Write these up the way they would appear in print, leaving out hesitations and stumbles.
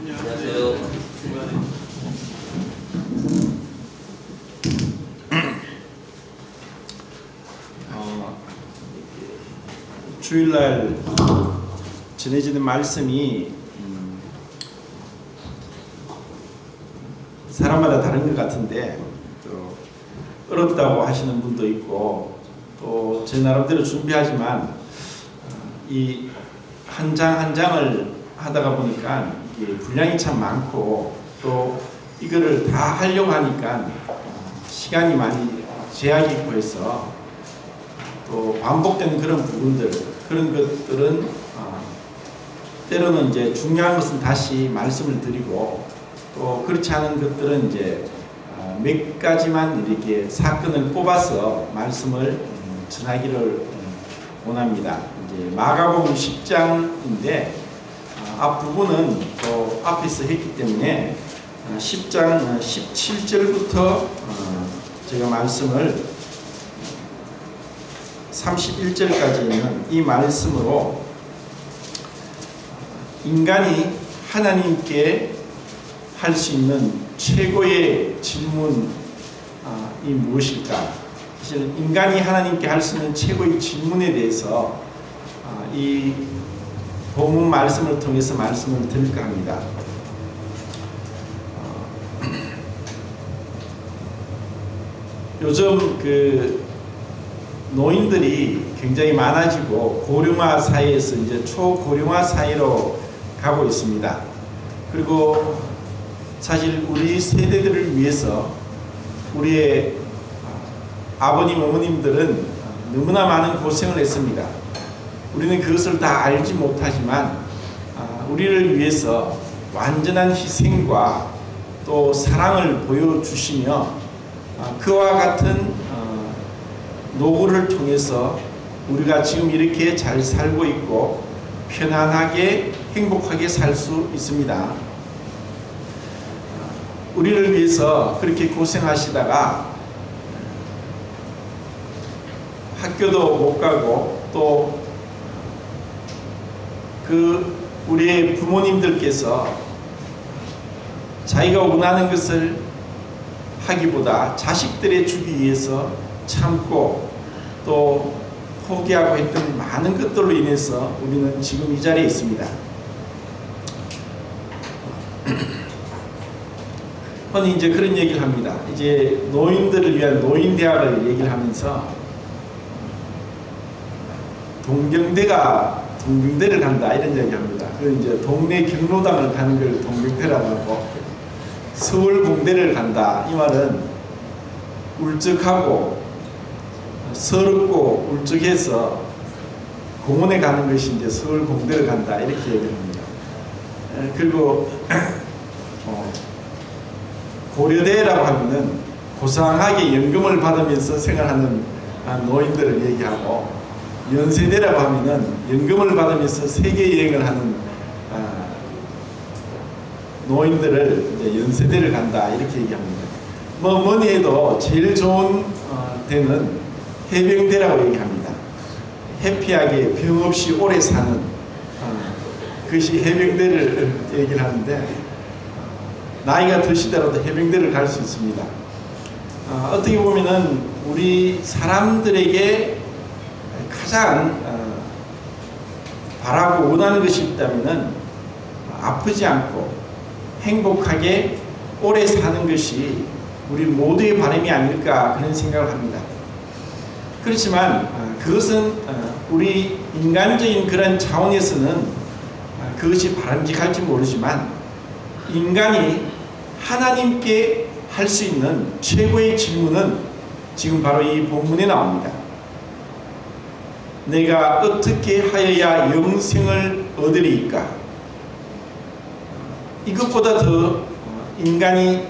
안녕하세요. 주일날 전해지는 말씀이 사람마다 다른 것 같은데 또 어렵다고 하시는 분도 있고 또 제 나름대로 준비하지만 이 한 장 한 장을 하다가 보니까 이게 분량이 참 많고 또 이거를 다 하려고 하니까 시간이 많이 제약이 있고 해서 또 반복되는 그런 부분들, 그런 것들은 때로는 이제 중요한 것은 다시 말씀을 드리고 또 그렇지 않은 것들은 이제 몇 가지만 이렇게 사건을 뽑아서 말씀을 전하기를 원합니다. 이제 마가복음 10장인데 앞부분은 또 앞에서 했기 때문에 10장 17절부터 제가 말씀을 31절까지 있는 이 말씀으로 인간이 하나님께 할 수 있는 최고의 질문이 무엇일까? 사실 인간이 하나님께 할 수 있는 최고의 질문에 대해서 이 본문 말씀을 통해서 말씀을 드릴까 합니다. 요즘 그 노인들이 굉장히 많아지고 고령화 사회에서 이제 초고령화 사회로 가고 있습니다. 그리고 사실 우리 세대들을 위해서 우리의 아버님, 어머님들은 너무나 많은 고생을 했습니다. 우리는 그것을 다 알지 못하지만 우리를 위해서 완전한 희생과 또 사랑을 보여주시며 그와 같은 노고를 통해서 우리가 지금 이렇게 잘 살고 있고 편안하게 행복하게 살 수 있습니다. 우리를 위해서 그렇게 고생하시다가 학교도 못 가고 또 우리의 부모님들께서 자기가 원하는 것을 하기보다 자식들의 주기 위해서 참고 또 포기하고 했던 많은 것들로 인해서 우리는 지금 이 자리에 있습니다. 흔히 이제 그런 얘기를 합니다. 이제 노인들을 위한 노인대학을 얘기를 하면서 동경대를 간다 이런 얘기 합니다. 그 이제 동네 경로당을 가는 걸 동경대라고 하고 서울공대를 간다. 이 말은 울적하고 서럽고 울적해서 공원에 가는 것이 이제 서울공대를 간다 이렇게 얘기를 합니다. 그리고 고려대라고 하면은 고상하게 연금을 받으면서 생활하는 노인들을 얘기하고 연세대라고 하면은 연금을 받으면서 세계 여행을 하는 노인들을 이제 연세대를 간다 이렇게 얘기합니다. 뭐니 해도 제일 좋은 데는 해병대라고 얘기합니다. 해피하게 병 없이 오래 사는 그것이 해병대를 얘기를 하는데 나이가 드시더라도 해병대를 갈 수 있습니다. 어떻게 보면은 우리 사람들에게 가장 바라고 원하는 것이 있다면은 아프지 않고 행복하게 오래 사는 것이 우리 모두의 바람이 아닐까 그런 생각을 합니다. 그렇지만 그것은 우리 인간적인 그런 차원에서는 그것이 바람직할지 모르지만 인간이 하나님께 할 수 있는 최고의 질문은 지금 바로 이 본문에 나옵니다. 내가 어떻게 하여야 영생을 얻으리이까? 이것보다 더 인간이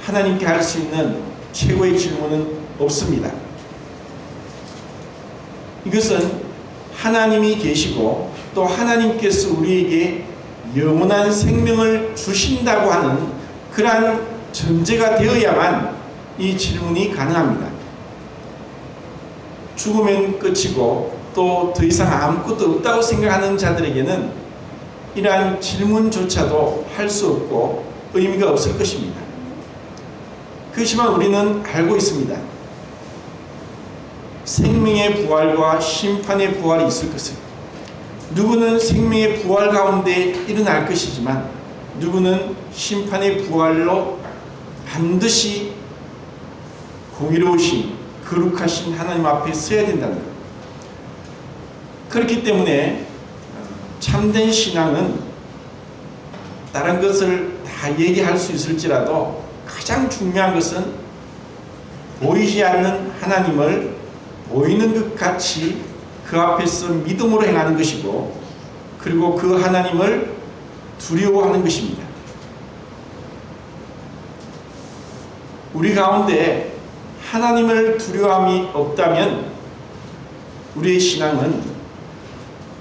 하나님께 할 수 있는 최고의 질문은 없습니다. 이것은 하나님이 계시고 또 하나님께서 우리에게 영원한 생명을 주신다고 하는 그러한 전제가 되어야만 이 질문이 가능합니다. 죽으면 끝이고 또 더 이상 아무것도 없다고 생각하는 자들에게는 이러한 질문조차도 할 수 없고 의미가 없을 것입니다. 그렇지만 우리는 알고 있습니다. 생명의 부활과 심판의 부활이 있을 것을. 누구는 생명의 부활 가운데 일어날 것이지만 누구는 심판의 부활로 반드시 공의로우신 거룩하신 하나님 앞에 서야 된다는 것. 그렇기 때문에 참된 신앙은 다른 것을 다 얘기할 수 있을지라도 가장 중요한 것은 보이지 않는 하나님을 보이는 것 같이 그 앞에서 믿음으로 행하는 것이고, 그리고 그 하나님을 두려워하는 것입니다. 우리 가운데 하나님을 두려움이 없다면 우리의 신앙은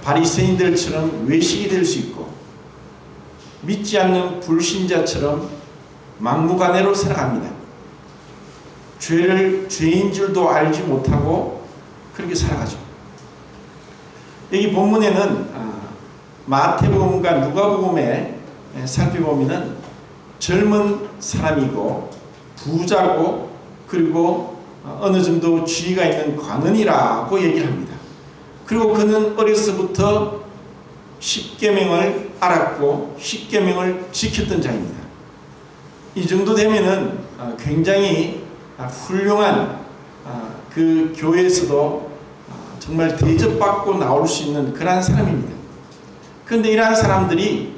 바리새인들처럼 외식이 될 수 있고, 믿지 않는 불신자처럼 막무가내로 살아갑니다. 죄를 죄인 줄도 알지 못하고 그렇게 살아가죠. 여기 본문에는 마태복음과 누가복음에 살펴보면은 젊은 사람이고 부자고 그리고 어느 정도 지위가 있는 관원이라고 얘기를 합니다. 그리고 그는 어려서부터 십계명을 알았고 십계명을 지켰던 자입니다. 이 정도 되면은 굉장히 훌륭한 그 교회에서도 정말 대접받고 나올 수 있는 그러한 사람입니다. 그런데 이러한 사람들이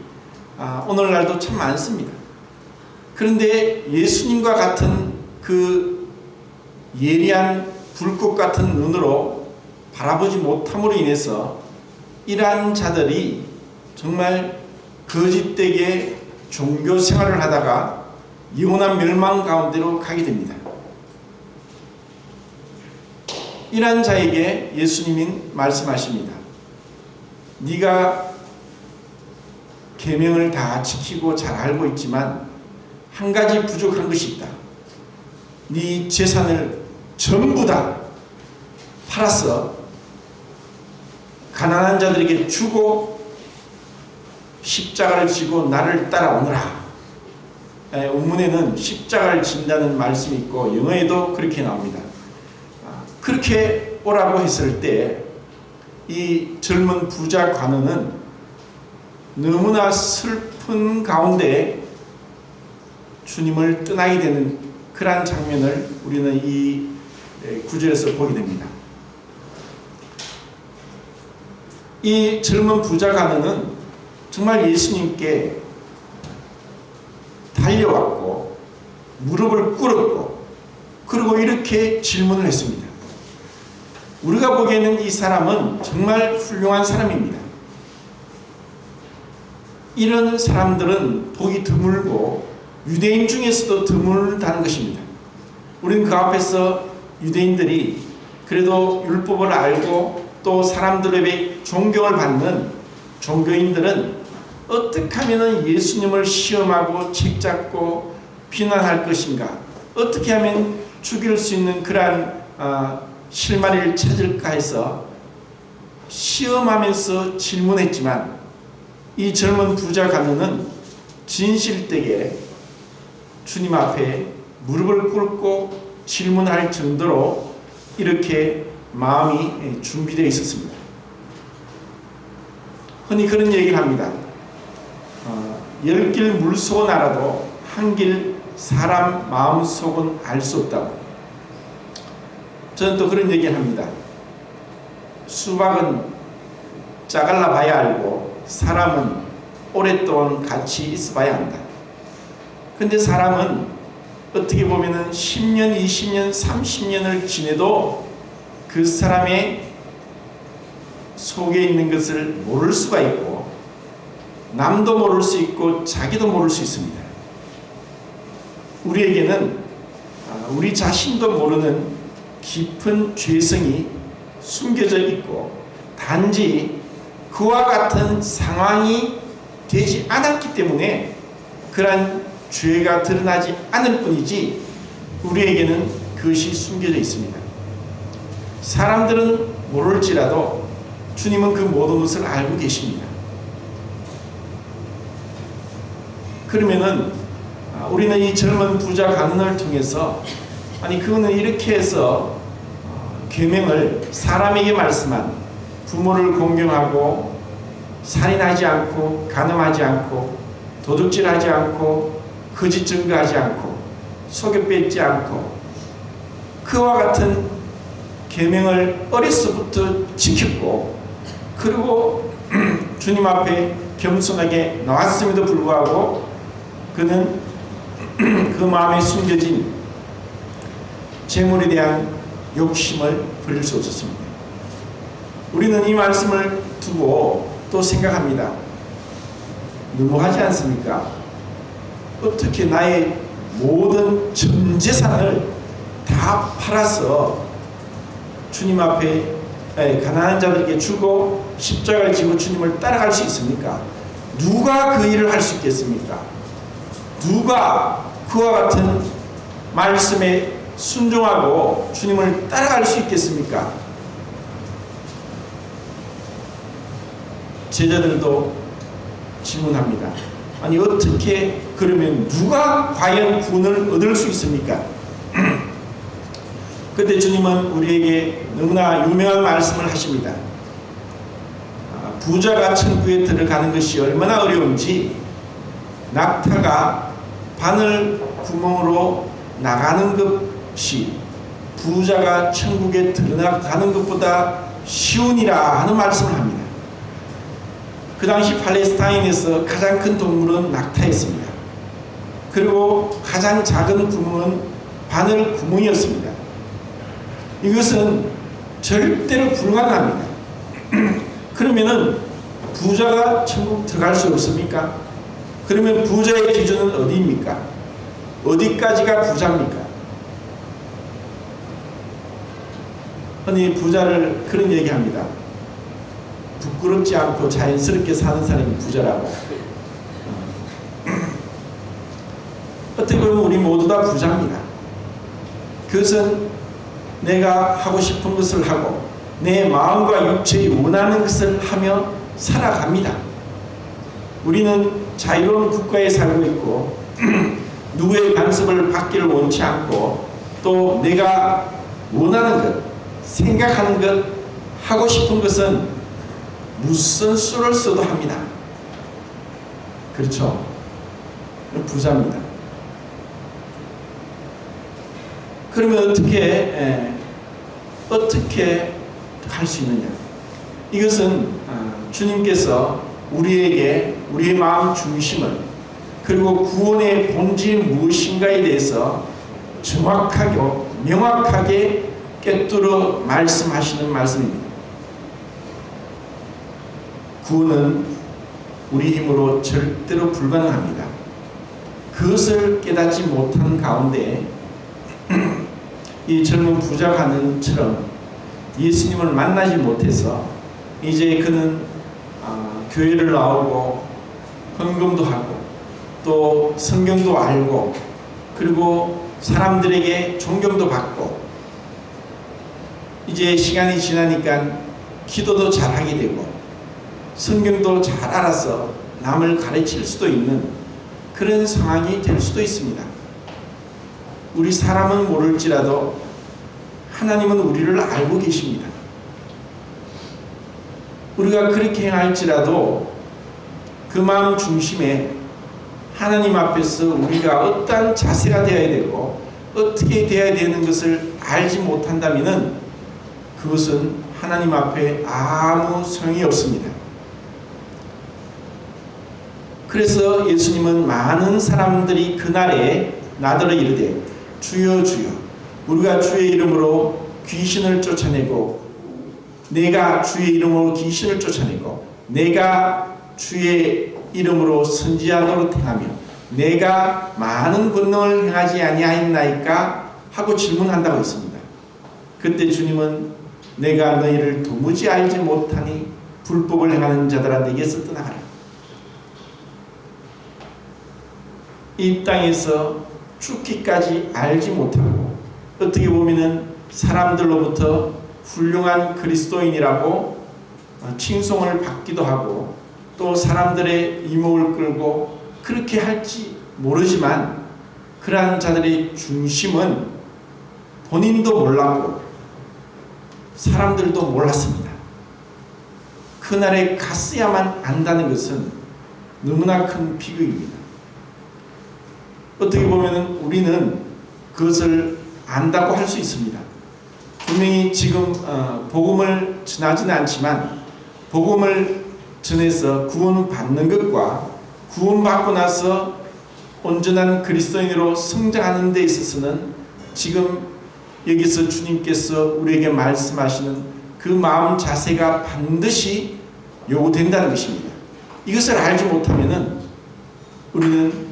오늘날도 참 많습니다. 그런데 예수님과 같은 그 예리한 불꽃 같은 눈으로 바라보지 못함으로 인해서 이러한 자들이 정말 거짓되게 종교 생활을 하다가 영원한 멸망 가운데로 가게 됩니다. 이러한 자에게 예수님이 말씀하십니다. 네가 계명을 다 지키고 잘 알고 있지만 한 가지 부족한 것이 있다. 네 재산을 전부 다 팔아서 가난한 자들에게 주고 십자가를 지고 나를 따라오너라. 원문에는 십자가를 진다는 말씀이 있고 영어에도 그렇게 나옵니다. 그렇게 오라고 했을 때 이 젊은 부자 관원은 너무나 슬픈 가운데 주님을 떠나게 되는 그러한 장면을 우리는 이 구절에서 보게 됩니다. 이 젊은 부자 관원은 정말 예수님께 달려왔고 무릎을 꿇었고 그리고 이렇게 질문을 했습니다. 우리가 보기에는 이 사람은 정말 훌륭한 사람입니다. 이런 사람들은 보기 드물고 유대인 중에서도 드물다는 것입니다. 우리는 그 앞에서 유대인들이 그래도 율법을 알고 또 사람들에게 존경을 받는 종교인들은 어떻게 하면 예수님을 시험하고 책잡고 비난할 것인가, 어떻게 하면 죽일 수 있는 그러한 실마리를 찾을까 해서 시험하면서 질문했지만 이 젊은 부자 관원은 진실되게 주님 앞에 무릎을 꿇고 질문할 정도로 이렇게 마음이 준비되어 있었습니다. 흔히 그런 얘기를 합니다. 10길 물속은 알아도 한 길 사람 마음속은 알 수 없다고. 저는 또 그런 얘기를 합니다. 수박은 짜갈라 봐야 알고 사람은 오랫동안 같이 있어 봐야 한다. 근데 사람은 어떻게 보면은 10년, 20년, 30년을 지내도 그 사람의 속에 있는 것을 모를 수가 있고 남도 모를 수 있고 자기도 모를 수 있습니다. 우리에게는 우리 자신도 모르는 깊은 죄성이 숨겨져 있고 단지 그와 같은 상황이 되지 않았기 때문에 그러한 죄가 드러나지 않을 뿐이지 우리에게는 그것이 숨겨져 있습니다. 사람들은 모를지라도 주님은 그 모든 것을 알고 계십니다. 그러면은 우리는 이 젊은 부자 가문을 통해서 그거는 이렇게 해서 계명을 사람에게 말씀한 부모를 공경하고 살인하지 않고 간음하지 않고 도둑질하지 않고 거짓 증거하지 않고 속여 뺏지 않고 그와 같은 계명을 어려서부터 지켰고 그리고 주님 앞에 겸손하게 나왔음에도 불구하고 그는 그 마음에 숨겨진 재물에 대한 욕심을 버릴 수 없었습니다. 우리는 이 말씀을 두고 또 생각합니다. 너무하지 않습니까? 어떻게 나의 모든 전 재산을 다 팔아서 주님 앞에 가난한 자들에게 주고 십자가를 지고 주님을 따라갈 수 있습니까? 누가 그 일을 할 수 있겠습니까? 누가 그와 같은 말씀에 순종하고 주님을 따라갈 수 있겠습니까? 제자들도 질문합니다. 어떻게 그러면 누가 과연 구원을 얻을 수 있습니까? 그때 주님은 우리에게 너무나 유명한 말씀을 하십니다. 부자가 천국에 들어가는 것이 얼마나 어려운지 낙타가 바늘 구멍으로 나가는 것이 부자가 천국에 들어가는 것보다 쉬우니라 하는 말씀을 합니다. 그 당시 팔레스타인에서 가장 큰 동물은 낙타였습니다. 그리고 가장 작은 구멍은 바늘 구멍이었습니다. 이것은 절대로 불가능합니다. 그러면은 부자가 천국 들어갈 수 없습니까? 그러면 부자의 기준은 어디입니까? 어디까지가 부자입니까? 흔히 부자를 그런 얘기합니다. 부끄럽지 않고 자연스럽게 사는 사람이 부자라고. 어떻게 보면 우리 모두 다 부자입니다. 그것은 내가 하고 싶은 것을 하고 내 마음과 육체에 원하는 것을 하며 살아갑니다. 우리는 자유로운 국가에 살고 있고 누구의 간섭을 받기를 원치 않고 또 내가 원하는 것, 생각하는 것, 하고 싶은 것은 무슨 수를 써도 합니다. 그렇죠? 부자입니다. 그러면 어떻게 할 수 있느냐? 이것은 주님께서 우리에게 우리의 마음 중심을 그리고 구원의 본질이 무엇인가에 대해서 정확하게 명확하게 꿰뚫어 말씀하시는 말씀입니다. 구원은 우리 힘으로 절대로 불가능합니다. 그것을 깨닫지 못한 가운데 이 젊은 부자 가문처럼 예수님을 만나지 못해서 이제 그는 교회를 나오고 헌금도 하고 또 성경도 알고 그리고 사람들에게 존경도 받고 이제 시간이 지나니까 기도도 잘하게 되고 성경도 잘 알아서 남을 가르칠 수도 있는 그런 상황이 될 수도 있습니다. 우리 사람은 모를지라도 하나님은 우리를 알고 계십니다. 우리가 그렇게 행할지라도 그 마음 중심에 하나님 앞에서 우리가 어떠한 자세가 되어야 되고 어떻게 되어야 되는 것을 알지 못한다면 그것은 하나님 앞에 아무 소용이 없습니다. 그래서 예수님은 많은 사람들이 그날에 나더러 이르되 주여 주여 우리가 주의 이름으로 귀신을 쫓아내고 내가 주의 이름으로 귀신을 쫓아내고 내가 주의 이름으로 선지자노릇 행하며 내가 많은 권능을 행하지 아니하였나이까 하고 질문한다고 했습니다. 그때 주님은 내가 너희를 도무지 알지 못하니 불법을 행하는 자들아 내게서 떠나가라. 이 땅에서 죽기까지 알지 못하고 어떻게 보면은 사람들로부터 훌륭한 그리스도인이라고 칭송을 받기도 하고 또 사람들의 이목을 끌고 그렇게 할지 모르지만 그러한 자들의 중심은 본인도 몰랐고 사람들도 몰랐습니다. 그날에 갔어야만 안다는 것은 너무나 큰 비극입니다. 어떻게 보면 우리는 그것을 안다고 할 수 있습니다. 분명히 지금 복음을 전하지는 않지만 복음을 전해서 구원받는 것과 구원받고 나서 온전한 그리스도인으로 성장하는 데 있어서는 지금 여기서 주님께서 우리에게 말씀하시는 그 마음 자세가 반드시 요구된다는 것입니다. 이것을 알지 못하면은 우리는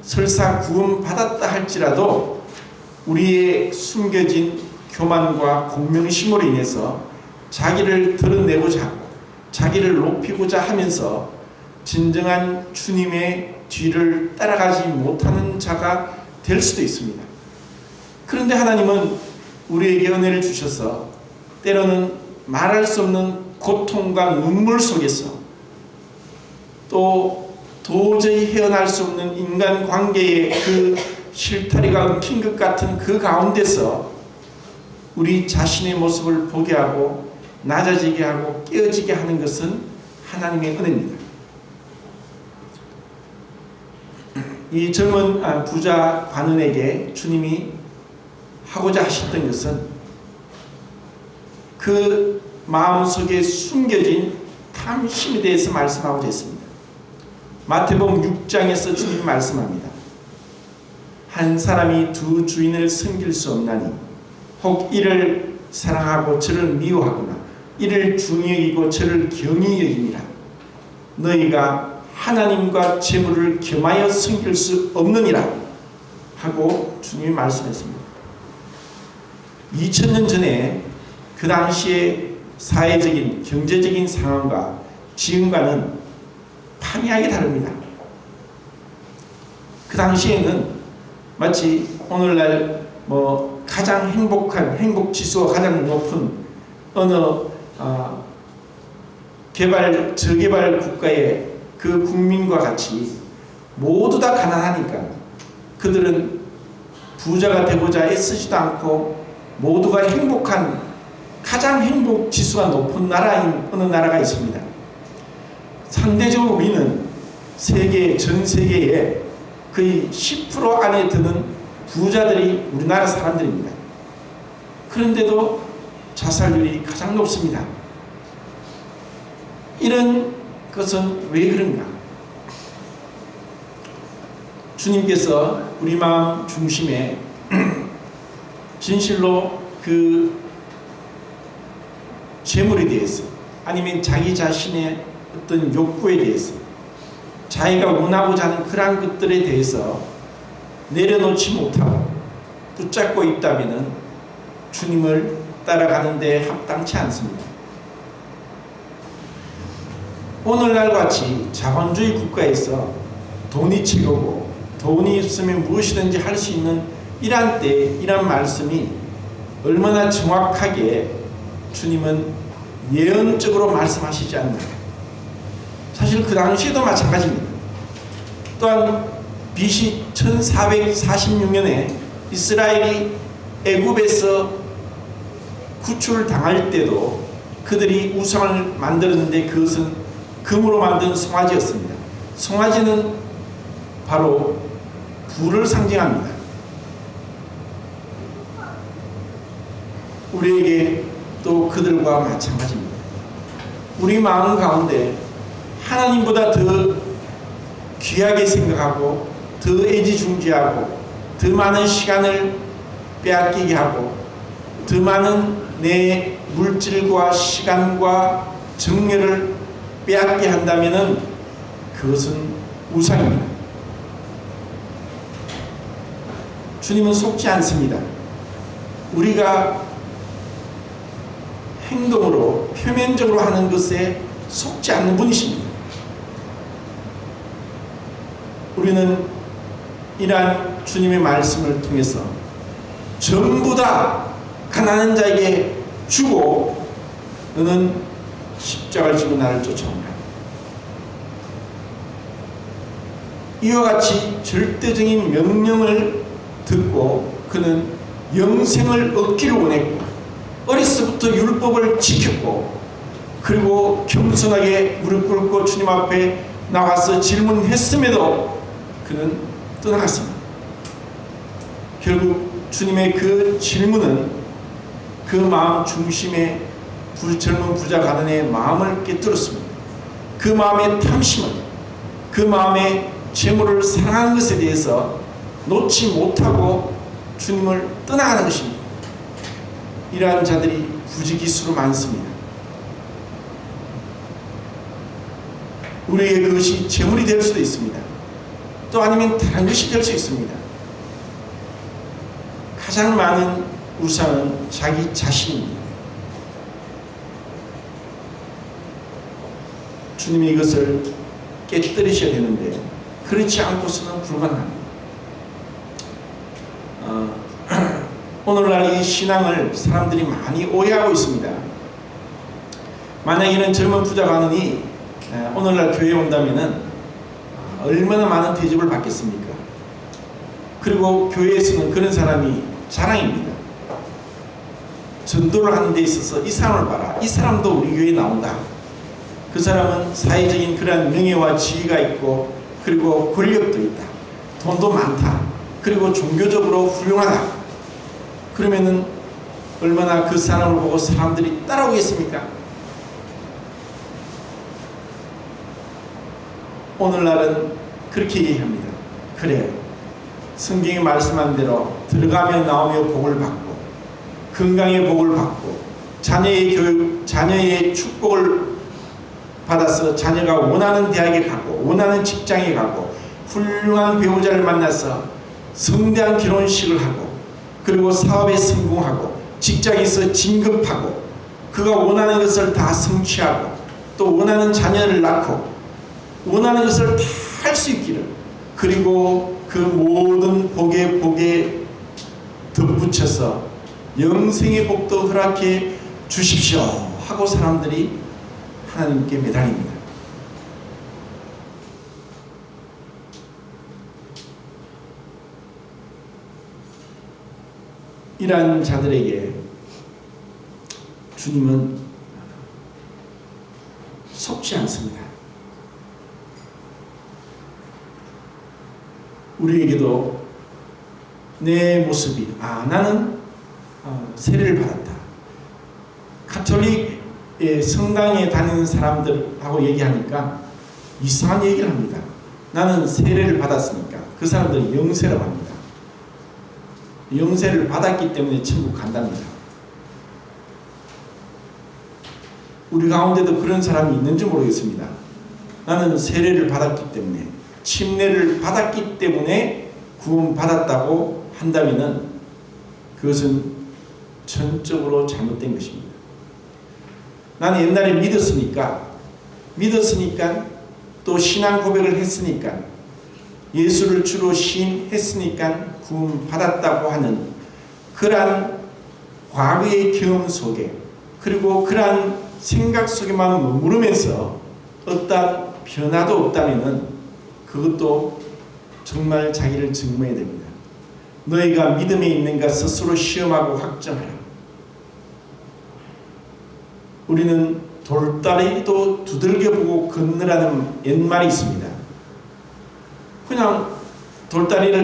설사 구원받았다 할지라도 우리의 숨겨진 교만과 공명심으로 인해서 자기를 드러내고자 하고 자기를 높이고자 하면서 진정한 주님의 뒤를 따라가지 못하는 자가 될 수도 있습니다. 그런데 하나님은 우리에게 은혜를 주셔서 때로는 말할 수 없는 고통과 눈물 속에서 또 도저히 헤어날 수 없는 인간관계의 그 실타리가 엉킨 것 같은 그 가운데서 우리 자신의 모습을 보게 하고 낮아지게 하고 깨어지게 하는 것은 하나님의 은혜입니다. 이 젊은 부자 관원에게 주님이 하고자 하셨던 것은 그 마음속에 숨겨진 탐심에 대해서 말씀하고자 했습니다. 마태복음 6장에서 주님이 말씀합니다. 한 사람이 두 주인을 섬길 수 없나니 혹 이를 사랑하고 저를 미워하거나 이를 중히 여기고 저를 경히 여기니라. 너희가 하나님과 재물을 겸하여 섬길 수 없느니라 하고 주님이 말씀했습니다. 2000년 전에 그 당시의 사회적인 경제적인 상황과 지금과는 판이하게 다릅니다. 그 당시에는 마치 오늘날 가장 행복한 행복 지수가 가장 높은 어느 저개발 국가의 그 국민과 같이 모두 다 가난하니까 그들은 부자가 되고자 애쓰지도 않고 모두가 행복한 가장 행복 지수가 높은 나라인 어느 나라가 있습니다. 상대적으로 우리는 전 세계에 거의 10% 안에 드는 부자들이 우리나라 사람들입니다. 그런데도 자살률이 가장 높습니다. 이런 것은 왜 그런가? 주님께서 우리 마음 중심에 진실로 그 재물에 대해서 아니면 자기 자신의 어떤 욕구에 대해서 자기가 원하고자 하는 그러한 것들에 대해서 내려놓지 못하고 붙잡고 있다면 주님을 따라가는 데 합당치 않습니다. 오늘날 같이 자본주의 국가에서 돈이 최고고 돈이 있으면 무엇이든지 할 수 있는 이러한 때 이러한 말씀이 얼마나 정확하게 주님은 예언적으로 말씀하시지 않나. 사실 그 당시에도 마찬가지입니다. 또한 BC 1446년에 이스라엘이 애굽에서 구출당할 때도 그들이 우상을 만들었는데 그것은 금으로 만든 송아지였습니다. 송아지는 바로 불을 상징합니다. 우리에게 또 그들과 마찬가지입니다. 우리 마음 가운데 하나님보다 더 귀하게 생각하고 더 애지중지하고 더 많은 시간을 빼앗기게 하고 더 많은 내 물질과 시간과 정열을 빼앗게 한다면 그것은 우상입니다. 주님은 속지 않습니다. 우리가 행동으로 표면적으로 하는 것에 속지 않는 분이십니다. 우리는 이러한 주님의 말씀을 통해서 전부 다 가난한 자에게 주고 너는 십자가를 지고 나를 쫓아오라. 이와 같이 절대적인 명령을 듣고 그는 영생을 얻기를 원했고 어려서부터 율법을 지켰고 그리고 겸손하게 무릎 꿇고 주님 앞에 나와서 질문했음에도 그는 떠나갔습니다. 결국 주님의 그 질문은 그 마음 중심의 젊은 부자 가난의 마음을 깨뜨렸습니다. 그 마음의 탐심은 그 마음의 재물을 사랑하는 것에 대해서 놓지 못하고 주님을 떠나가는 것입니다. 이러한 자들이 부지기수로 많습니다. 우리에게 그것이 재물이 될 수도 있습니다. 또 아니면 다른 것이 될 수 있습니다. 가장 많은 우상은 자기 자신입니다. 주님이 이것을 깨뜨리셔야 되는데 그렇지 않고서는 불가능합니다. 오늘날 이 신앙을 사람들이 많이 오해하고 있습니다. 만약에는 젊은 부자 가난이 오늘날 교회에 온다면은 얼마나 많은 대접을 받겠습니까? 그리고 교회에서는 그런 사람이 자랑입니다. 전도를 하는 데 있어서 이 사람을 봐라. 이 사람도 우리 교회에 나온다. 그 사람은 사회적인 그러한 명예와 지위가 있고 그리고 권력도 있다. 돈도 많다. 그리고 종교적으로 훌륭하다. 그러면은 얼마나 그 사람을 보고 사람들이 따라오겠습니까? 오늘날은 그렇게 얘기합니다. 그래, 성경이 말씀한 대로 들어가며 나오며 복을 받고 건강의 복을 받고 자녀의 교육, 자녀의 축복을 받아서 자녀가 원하는 대학에 가고 원하는 직장에 가고 훌륭한 배우자를 만나서 성대한 결혼식을 하고 그리고 사업에 성공하고 직장에서 진급하고 그가 원하는 것을 다 성취하고 또 원하는 자녀를 낳고 원하는 것을 다 할 수 있기를 그리고 그 모든 복에 덧붙여서 영생의 복도 허락해 주십시오 하고 사람들이 하나님께 매달립니다. 이러한 자들에게 주님은 속지 않습니다. 우리에게도 내 모습이 나는 세례를 받았다. 가톨릭의 성당에 다니는 사람들하고 얘기하니까 이상한 얘기를 합니다. 나는 세례를 받았으니까 그 사람들이 영세라고 합니다. 영세를 받았기 때문에 천국 간답니다. 우리 가운데도 그런 사람이 있는지 모르겠습니다. 나는 세례를 받았기 때문에 침례를 받았기 때문에 구원받았다고 한다면 그것은 전적으로 잘못된 것입니다. 나는 옛날에 믿었으니까 또 신앙 고백을 했으니까 예수를 주로 시인했으니까 구원받았다고 하는 그러한 과거의 경험 속에 그리고 그러한 생각 속에만 머무르면서 어떠한 변화도 없다면 그것도 정말 자기를 증명해야 됩니다. 너희가 믿음에 있는가 스스로 시험하고 확정하라. 우리는 돌다리도 두들겨보고 건너라는 옛말이 있습니다. 그냥 돌다리를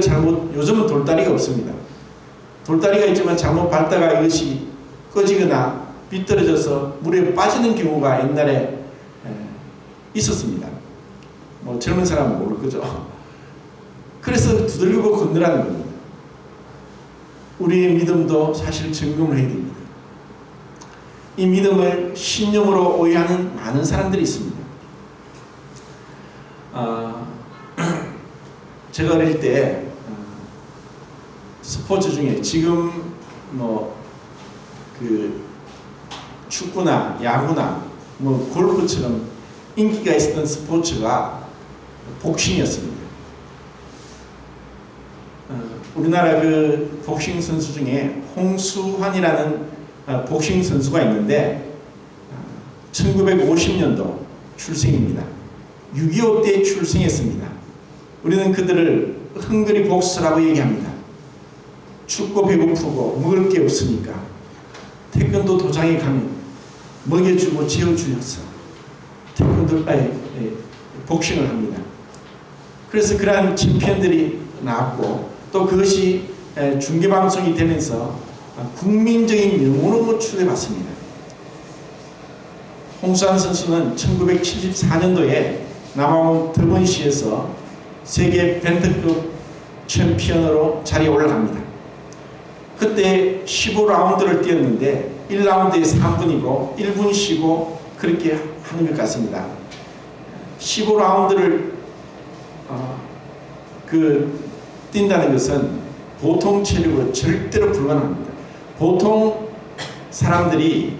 요즘은 돌다리가 없습니다. 돌다리가 있지만 잘못 밟다가 이것이 꺼지거나 비뚤어져서 물에 빠지는 경우가 옛날에 있었습니다. 뭐 젊은 사람은 모를 거죠. 그래서 두들기고 건너라는 겁니다. 우리의 믿음도 사실 점검을 해야 됩니다. 이 믿음을 신념으로 오해하는 많은 사람들이 있습니다. 제가 어릴 때 스포츠 중에 지금 그 축구나 야구나 골프처럼 인기가 있었던 스포츠가 복싱이었습니다. 우리나라 그 복싱 선수 중에 홍수환이라는 복싱 선수가 있는데 1950년도 출생입니다. 6.25 때 출생했습니다. 우리는 그들을 헝그리 복스라고 얘기합니다. 춥고 배고프고 먹을 게 없으니까 태권도 도장에 가면 먹여주고 재워주면서 복싱을 합니다. 그래서 그러한 챔피언들이 나왔고 또 그것이 중계방송이 되면서 국민적인 영웅으로 추대받습니다. 홍수환 선수는 1974년도에 남아공 더번시에서 세계 벤트급 챔피언으로 자리에 올라갑니다. 그때 15라운드를 뛰었는데 1라운드에 3분이고 1분 쉬고 그렇게 하는 것 같습니다. 15라운드를 뛴다는 것은 보통 체력으로 절대로 불가능합니다. 보통 사람들이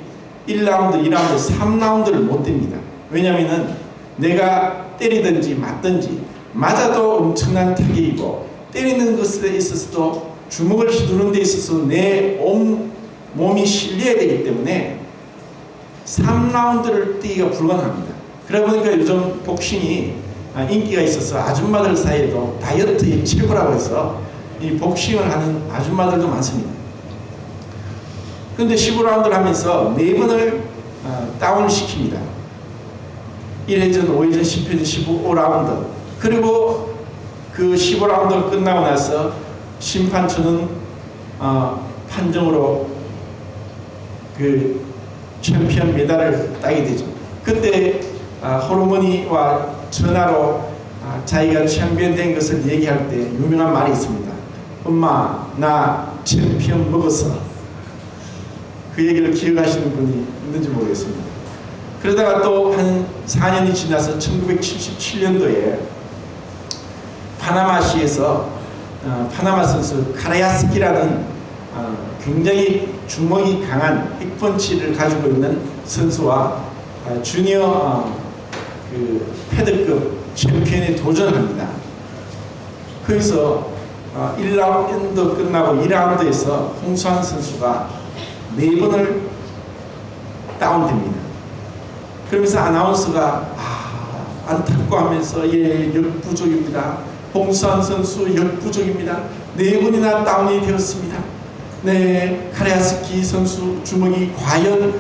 1라운드, 2라운드, 3라운드를 못 뜁니다. 왜냐하면 내가 때리든지 맞든지 맞아도 엄청난 타격이고 때리는 것에 있어서도 주먹을 휘두르는 데 있어서 내 몸이 실려야 되기 때문에 3라운드를 뛰기가 불가능합니다. 그러다 보니까 요즘 복싱이 인기가 있어서 아줌마들 사이에도 다이어트의 최고라고 해서 이 복싱을 하는 아줌마들도 많습니다. 그런데 15라운드를 하면서 4번을 다운을 시킵니다. 1회전, 5회전, 10회전, 15라운드. 그리고 그 15라운드가 끝나고 나서 심판처는 판정으로 그 챔피언 메달을 따게 되죠. 그때 호르몬이와 전화로 자기가 챔피언 된 것을 얘기할 때 유명한 말이 있습니다. 엄마, 나 챔피언 먹었어. 그 얘기를 기억하시는 분이 있는지 모르겠습니다. 그러다가 또 한 4년이 지나서 1977년도에 파나마시에서 파나마 선수 카라야스키라는 굉장히 주먹이 강한 킥펀치를 가지고 있는 선수와 주니어 그 패드급 챔피언에 도전합니다. 거기서 1라운드 끝나고 2라운드에서 홍수환 선수가 4번을 다운됩니다. 그러면서 아나운서가 안타까워하면서 예, 역부족입니다. 홍수환 선수 역부족입니다. 4번이나 다운이 되었습니다. 네, 카레아스키 선수 주먹이 과연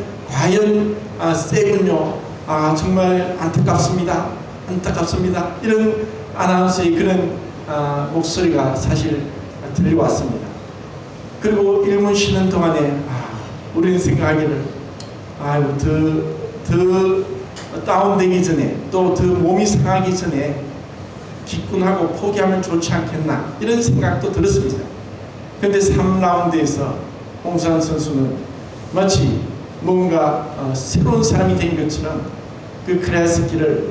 세군요. 정말 안타깝습니다. 안타깝습니다. 이런 아나운서의 그런 목소리가 사실 들려왔습니다. 그리고 1분 쉬는 동안에 우리는 생각하기를 더 다운되기 전에 또 더 몸이 상하기 전에 기권하고 포기하면 좋지 않겠나 이런 생각도 들었습니다. 그런데 3라운드에서 홍수환 선수는 마치 뭔가 새로운 사람이 된 것처럼 그 크레아스키를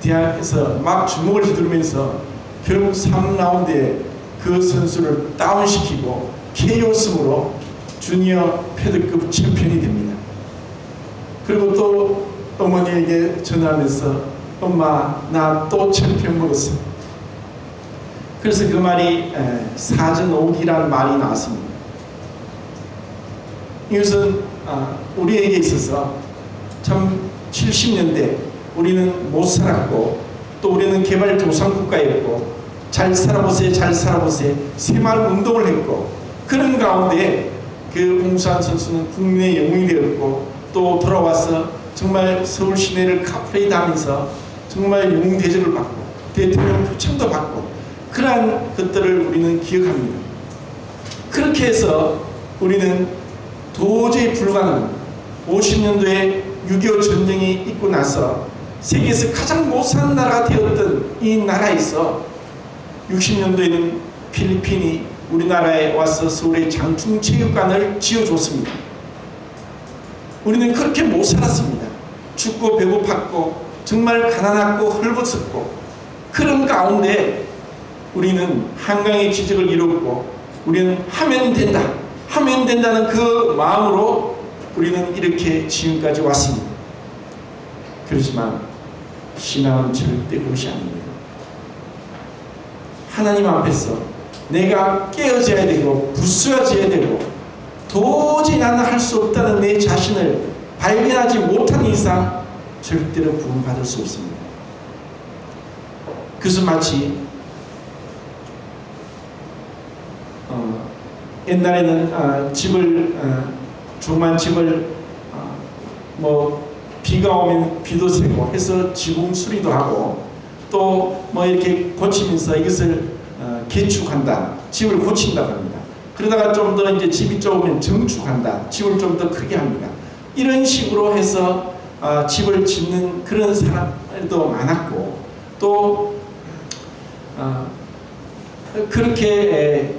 대항해서 막 주먹을 휘두르면서 결국 3라운드에 그 선수를 다운시키고 KO승으로 주니어 패드급 챔피언이 됩니다. 그리고 또 어머니에게 전화하면서 엄마, 나 또 챔피언 먹었어. 그래서 그 말이 사전오기라는 말이 나왔습니다. 이것은 우리에게 있어서 참 70년대 우리는 못 살았고 또 우리는 개발도상국가였고 잘 살아보세요 잘 살아보세요 새마을 운동을 했고 그런 가운데 그 홍수환 선수는 국민의 영웅이 되었고 또 돌아와서 정말 서울 시내를 카프레이드 하면서 정말 영웅 대접을 받고 대통령 표창도 받고 그러한 것들을 우리는 기억합니다. 그렇게 해서 우리는 도저히 불가능한 50년도에 6.25 전쟁이 있고 나서 세계에서 가장 못 사는 나라가 되었던 이 나라에서 60년도에는 필리핀이 우리나라에 와서 서울에 장충체육관을 지어줬습니다. 우리는 그렇게 못 살았습니다. 춥고 배고팠고 정말 가난하고 헐벗었고 그런 가운데 우리는 한강의 기적을 이뤘고 우리는 하면 된다 하면 된다는 그 마음으로 우리는 이렇게 지금까지 왔습니다. 그렇지만 신앙은 절대 그것이 아닙니다. 하나님 앞에서 내가 깨어져야 되고 부수어져야 되고 도저히 나는 할 수 없다는 내 자신을 발견하지 못한 이상 절대로 구원받을 수 없습니다. 그래서 마치 옛날에는 집을 조그만 집을 뭐 비가 오면 비도 새고 해서 지붕 수리도 하고 또 뭐 이렇게 고치면서 이것을 개축한다, 집을 고친다고 합니다. 그러다가 좀 더 이제 집이 좁으면 증축한다, 집을 좀 더 크게 합니다. 이런 식으로 해서 집을 짓는 그런 사람들도 많았고, 또 그렇게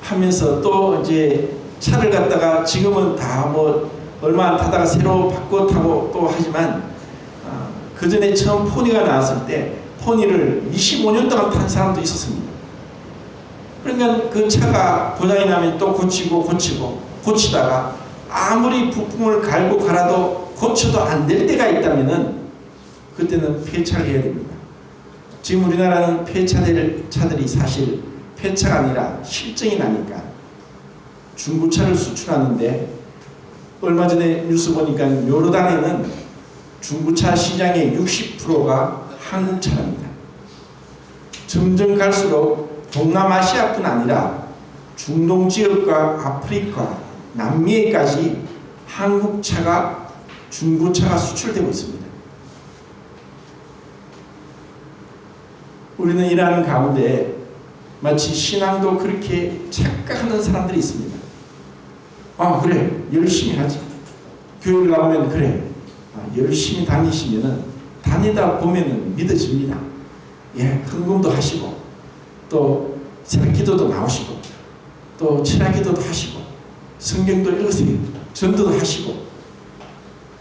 하면서 또 이제 차를 갖다가 지금은 다 뭐 얼마 안 타다가 새로 바꿔 타고 또 하지만 그 전에 처음 포니가 나왔을 때 포니를 25년 동안 탄 사람도 있었습니다. 그러니까 그 차가 고장이 나면 또 고치다가 아무리 부품을 갈고 갈아도 고쳐도 안 될 때가 있다면은 그때는 폐차를 해야 됩니다. 지금 우리나라는 폐차될 차들이 사실 폐차가 아니라 실증이 나니까 중고차를 수출하는데, 얼마 전에 뉴스 보니까 요르단에는 중고차 시장의 60%가 한국 차입니다. 점점 갈수록 동남아시아뿐 아니라 중동 지역과 아프리카, 남미에까지 한국 차가, 중고차가 수출되고 있습니다. 우리는 일하는 가운데 마치 신앙도 그렇게 착각하는 사람들이 있습니다. 그래, 열심히 하지. 교회를 나오면 그래, 열심히 다니시면은 다니다 보면은 믿어집니다. 예, 헌금도 하시고 또 새벽기도도 나오시고 또 철야기도도 하시고 성경도 읽으세요. 전도도 하시고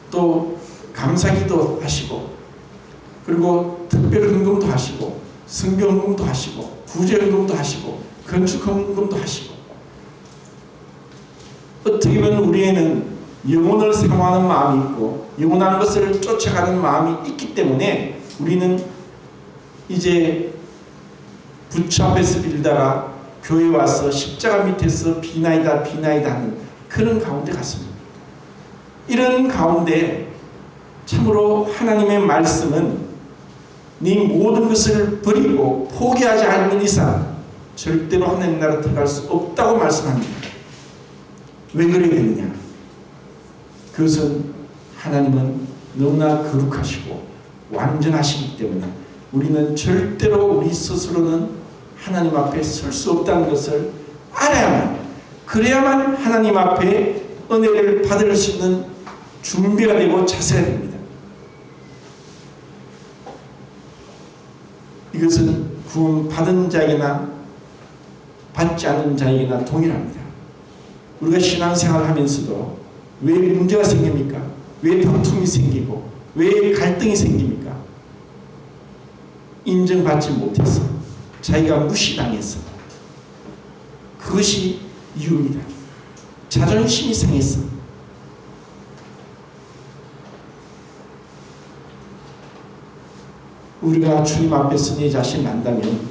또 감사기도 하시고 그리고 특별 헌금도 하시고 성경 헌금도 하시고 구제 헌금도 하시고 건축 헌금도 하시고, 어떻게 보면 우리에는 영혼을 사모하는 마음이 있고 영원한 것을 쫓아가는 마음이 있기 때문에 우리는 이제 부처 앞에서 빌다가 교회 와서 십자가 밑에서 비나이다 비나이다 하는 그런 가운데 갔습니다. 이런 가운데 참으로 하나님의 말씀은 네 모든 것을 버리고 포기하지 않는 이상 절대로 하나님 나라 들어갈 수 없다고 말씀합니다. 왜 그래야 되느냐? 그것은 하나님은 너무나 거룩하시고 완전하시기 때문에 우리는 절대로 우리 스스로는 하나님 앞에 설 수 없다는 것을 알아야만, 그래야만 하나님 앞에 은혜를 받을 수 있는 준비가 되고 자세가 됩니다. 이것은 구원 받은 자에게나 받지 않는 자에게나 동일합니다. 우리가 신앙생활을 하면서도 왜 문제가 생깁니까? 왜 다툼이 생기고 왜 갈등이 생깁니까? 인정받지 못해서, 자기가 무시당해서, 그것이 이유입니다. 자존심이 상해서. 우리가 주님 앞에서 내 자신을 안다면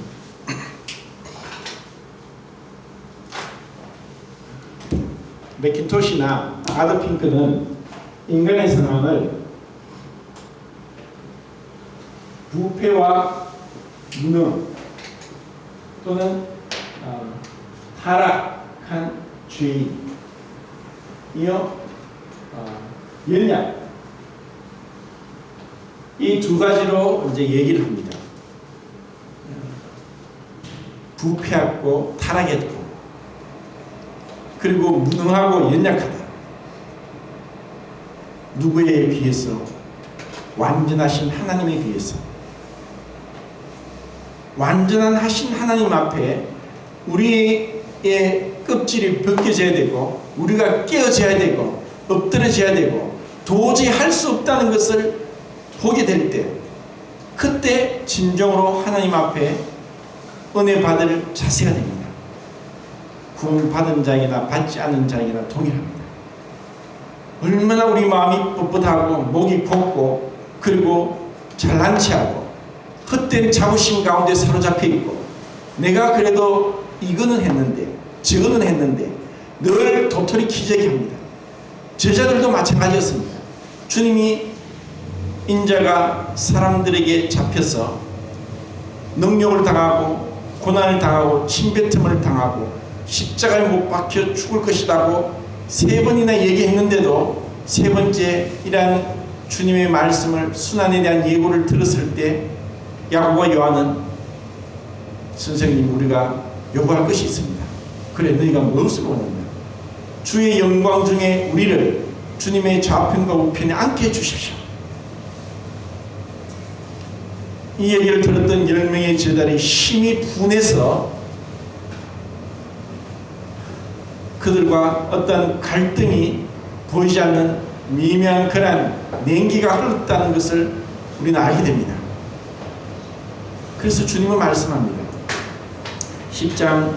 맥킨토시나 아더핑크는 인간의 상황을 부패와 무능 또는 타락한 죄인, 이어 연약, 이 두 가지로 이제 얘기를 합니다. 부패하고 타락했고 그리고 무능하고 연약하다. 누구에 비해서? 완전하신 하나님에 비해서. 완전한 하신 하나님 앞에 우리의 껍질이 벗겨져야 되고 우리가 깨어져야 되고 엎드려져야 되고 도저히 할 수 없다는 것을 보게 될 때, 그때 진정으로 하나님 앞에 은혜 받을 자세가 됩니다. 구원 받은 자에게나 받지 않는 자에게나 동일합니다. 얼마나 우리 마음이 뻣뻣하고 목이 곱고 그리고 잘난 체하고 헛된 자부심 가운데 사로잡혀 있고, 내가 그래도 이거는 했는데 저거는 했는데 늘 도토리 키재기 합니다. 제자들도 마찬가지였습니다. 주님이 인자가 사람들에게 잡혀서 능욕을 당하고 고난을 당하고 침뱉음을 당하고 십자가에 못 박혀 죽을 것이라고 3번이나 얘기했는데도 3번째 이러한 주님의 말씀을, 순환에 대한 예고를 들었을 때 야고보와 요한은 선생님, 우리가 요구할 것이 있습니다. 그래, 너희가 무엇을 원하냐? 주의 영광 중에 우리를 주님의 좌편과 우편에 앉게 해주십시오. 이 얘기를 들었던 10명의 제자들이 힘이 분해서 그들과 어떤 갈등이 보이지 않는 미묘한 그런 냉기가 흘렀다는 것을 우리는 알게 됩니다. 그래서 주님은 말씀합니다. 10장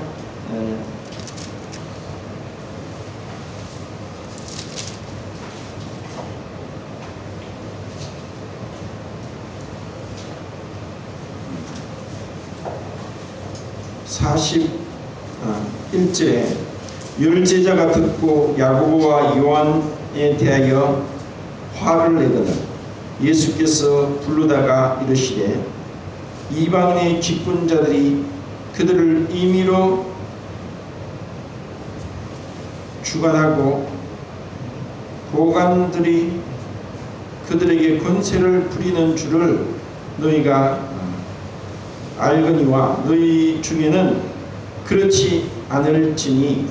41절에 열 제자가 듣고 야고보와 요한에 대하여 화를 내거든 예수께서 부르다가 이르시되 이방인의 기쁜 자들이 그들을 임의로 주관하고 고관들이 그들에게 권세를 부리는 줄을 너희가 알거니와 너희 중에는 그렇지 않을지니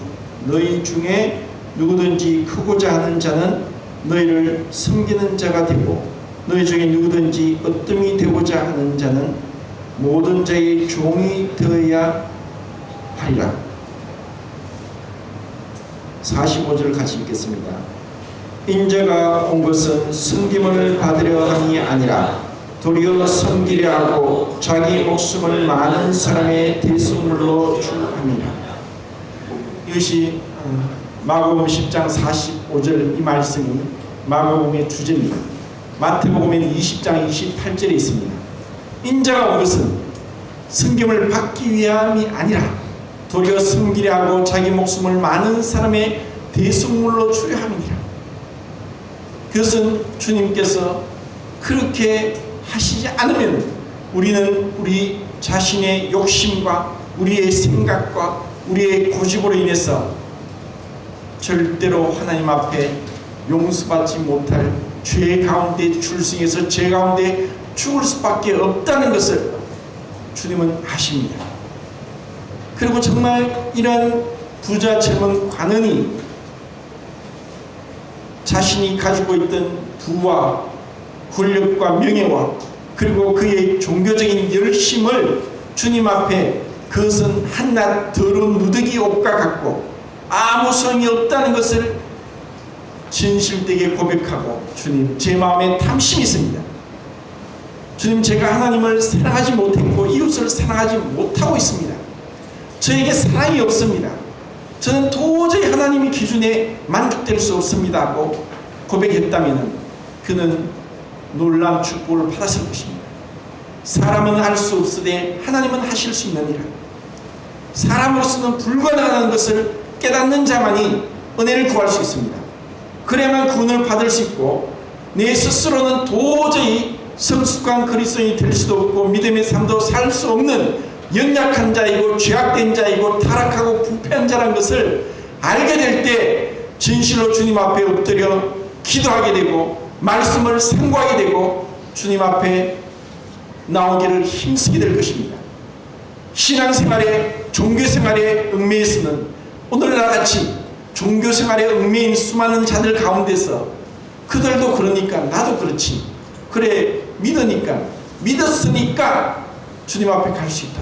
너희 중에 누구든지 크고자 하는 자는 너희를 섬기는 자가 되고 너희 중에 누구든지 으뜸이 되고자 하는 자는 모든 자의 종이 되어야 하리라. 45절 같이 읽겠습니다. 인자가 온 것은 섬김을 받으려 함이 아니라 도리어 섬기려 하고 자기 목숨을 많은 사람의 대속물로 주함이라. 이것이 마가복음 10장 45절 이 말씀이 마가복음의 주제입니다. 마태복음에는 20장 28절에 있습니다. 인자가 온 것은 섬김을 받기 위함이 아니라 도리어 섬기려 하고 자기 목숨을 많은 사람의 대속물로 주려 함이니라. 그것은 주님께서 그렇게 하시지 않으면 우리는 우리 자신의 욕심과 우리의 생각과 우리의 고집으로 인해서 절대로 하나님 앞에 용서받지 못할 죄 가운데 출생해서 죄 가운데 죽을 수밖에 없다는 것을 주님은 아십니다. 그리고 정말 이런 부자 젊은 관원이 자신이 가지고 있던 부와 권력과 명예와 그리고 그의 종교적인 열심을 주님 앞에 그것은 한낱 더러운 누더기 옷과 같고 아무 소용이 없다는 것을 진실되게 고백하고 주님, 제 마음에 탐심이 있습니다. 주님, 제가 하나님을 사랑하지 못했고 이웃을 사랑하지 못하고 있습니다. 저에게 사랑이 없습니다. 저는 도저히 하나님의 기준에 만족될 수 없습니다 하고 고백했다면 그는 놀라운 축복을 받았을 것입니다. 사람은 할 수 없으되 하나님은 하실 수 있느니라. 사람으로서는 불가능한 것을 깨닫는 자만이 은혜를 구할 수 있습니다. 그래야만 구원을 받을 수 있고 내 스스로는 도저히 성숙한 그리스도인이 될 수도 없고 믿음의 삶도 살 수 없는 연약한 자이고 죄악된 자이고 타락하고 부패한 자라는 것을 알게 될 때 진실로 주님 앞에 엎드려 기도하게 되고 말씀을 상고하게 되고 주님 앞에 나오기를 힘쓰게 될 것입니다. 신앙생활에 종교생활에 얽매여서는 오늘날 같이 종교생활에 얽매인 수많은 자들 가운데서 그들도 그러니까 나도 그렇지, 그래 믿으니까 믿었으니까 주님 앞에 갈 수 있다.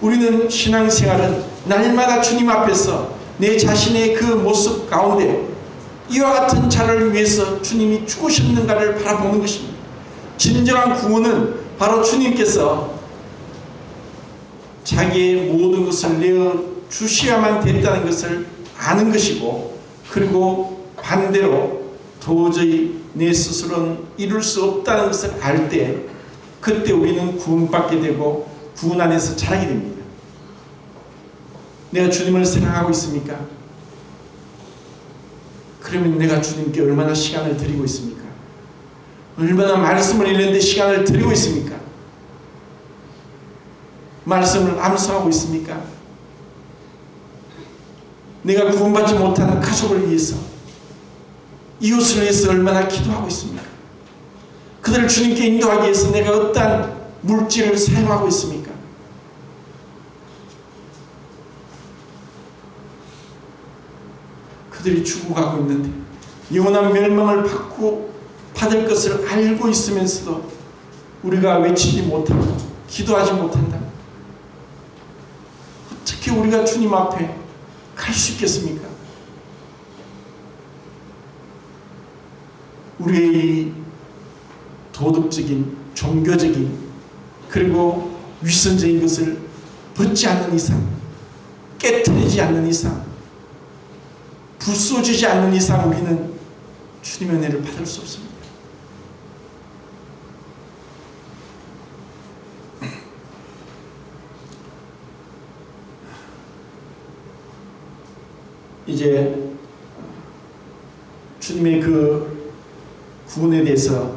우리는 신앙생활은 날마다 주님 앞에서 내 자신의 그 모습 가운데 이와 같은 자를 위해서 주님이 죽으셨는가를 바라보는 것입니다. 진정한 구원은 바로 주님께서 자기의 모든 것을 내어 주셔야만 됐다는 것을 아는 것이고, 그리고 반대로 도저히 내 스스로는 이룰 수 없다는 것을 알 때 그때 우리는 구원받게 되고 구원 안에서 자라게 됩니다. 내가 주님을 사랑하고 있습니까? 그러면 내가 주님께 얼마나 시간을 드리고 있습니까? 얼마나 말씀을 읽는데 시간을 드리고 있습니까? 말씀을 암송하고 있습니까? 내가 구원받지 못하는 가족을 위해서, 이웃을 위해서 얼마나 기도하고 있습니까? 그들을 주님께 인도하기 위해서 내가 어떠한 물질을 사용하고 있습니까? 그들이 죽어가고 있는데 영원한 멸망을 받을 것을 알고 있으면서도 우리가 외치지 못하고 기도하지 못한다. 어떻게 우리가 주님 앞에 갈 수 있겠습니까? 우리의 도덕적인, 종교적인, 그리고 위선적인 것을 벗지 않는 이상, 깨트리지 않는 이상, 부숴주지 않는 이상 우리는 주님의 은혜를 받을 수 없습니다. 이제 주님의 그 구원에 대해서,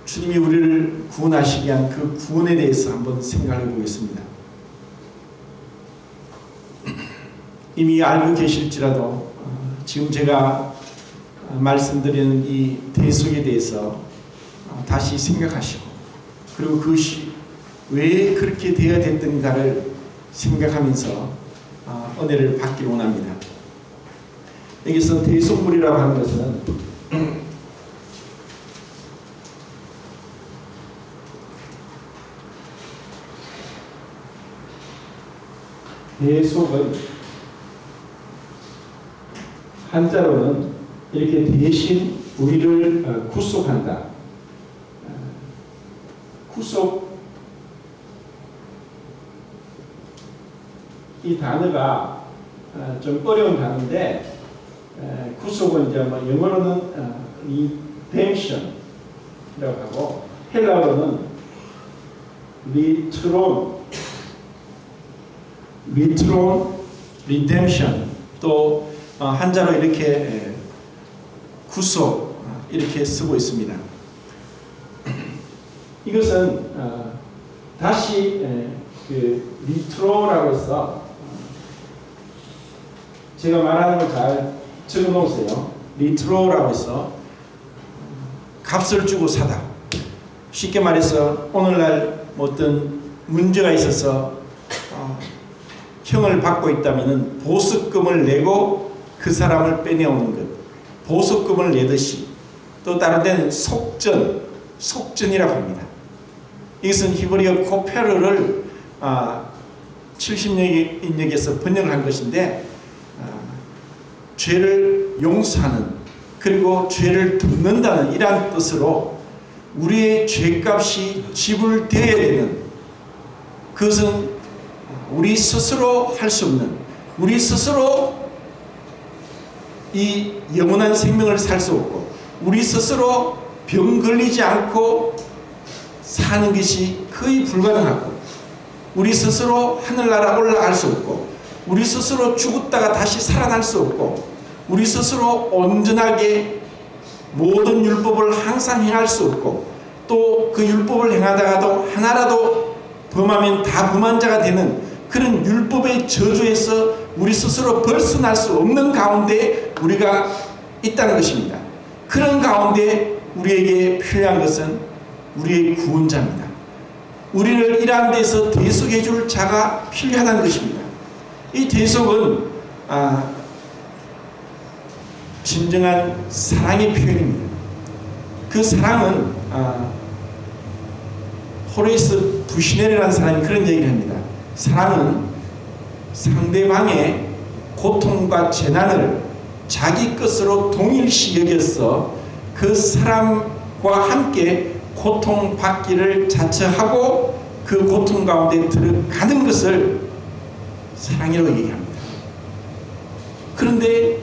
주님이 우리를 구원하시기 위한 그 구원에 대해서 한번 생각해 보겠습니다. 이미 알고 계실지라도 지금 제가 말씀드리는 이 대속에 대해서 다시 생각하시고, 그리고 그것이 왜 그렇게 되어야 됐던가를 생각하면서 은혜를 받기를 원합니다. 여기서 대속물이라고 하는 것은 대속은 한자로는 이렇게 대신 우리를 구속한다. 구속, 이 단어가 좀 어려운 단어인데, 구속은 이제 영어로는 redemption이라고 하고, 헬라어로는 redemption, 또 한자로 이렇게 구속 이렇게 쓰고 있습니다. 이것은 다시 그 리트로라고 해서, 제가 말하는 걸 잘 적어 놓으세요. 리트로라고 해서 값을 주고 사다. 쉽게 말해서 오늘날 어떤 문제가 있어서 형을 받고 있다면 보석금을 내고 그 사람을 빼내오는 것, 보석금을 내듯이, 또 다른 데는 속전이라고 합니다. 이것은 히브리어 코페르를 70년역에서 번역을 한 것인데, 죄를 용서하는, 그리고 죄를 덮는다는 이러한 뜻으로 우리의 죄값이 지불되어야 되는, 그것은 우리 스스로 할 수 없는, 우리 스스로 이 영원한 생명을 살 수 없고, 우리 스스로 병 걸리지 않고 사는 것이 거의 불가능하고, 우리 스스로 하늘나라 올라갈 수 없고, 우리 스스로 죽었다가 다시 살아날 수 없고, 우리 스스로 온전하게 모든 율법을 항상 행할 수 없고, 또 그 율법을 행하다가도 하나라도 범하면 다 범한 자가 되는 그런 율법의 저주에서 우리 스스로 벗어날 수 없는 가운데 우리가 있다는 것입니다. 그런 가운데 우리에게 필요한 것은 우리의 구원자입니다. 우리를 이러한 데서 대속해 줄 자가 필요하다는 것입니다. 이 대속은 진정한 사랑의 표현입니다. 그 사랑은 호레이스 부시네르라는 사람이 그런 얘기를 합니다. 사랑은 상대방의 고통과 재난을 자기 것으로 동일시 여겨서 그 사람과 함께 고통받기를 자처하고 그 고통 가운데 들어가는 것을 사랑이라고 얘기합니다. 그런데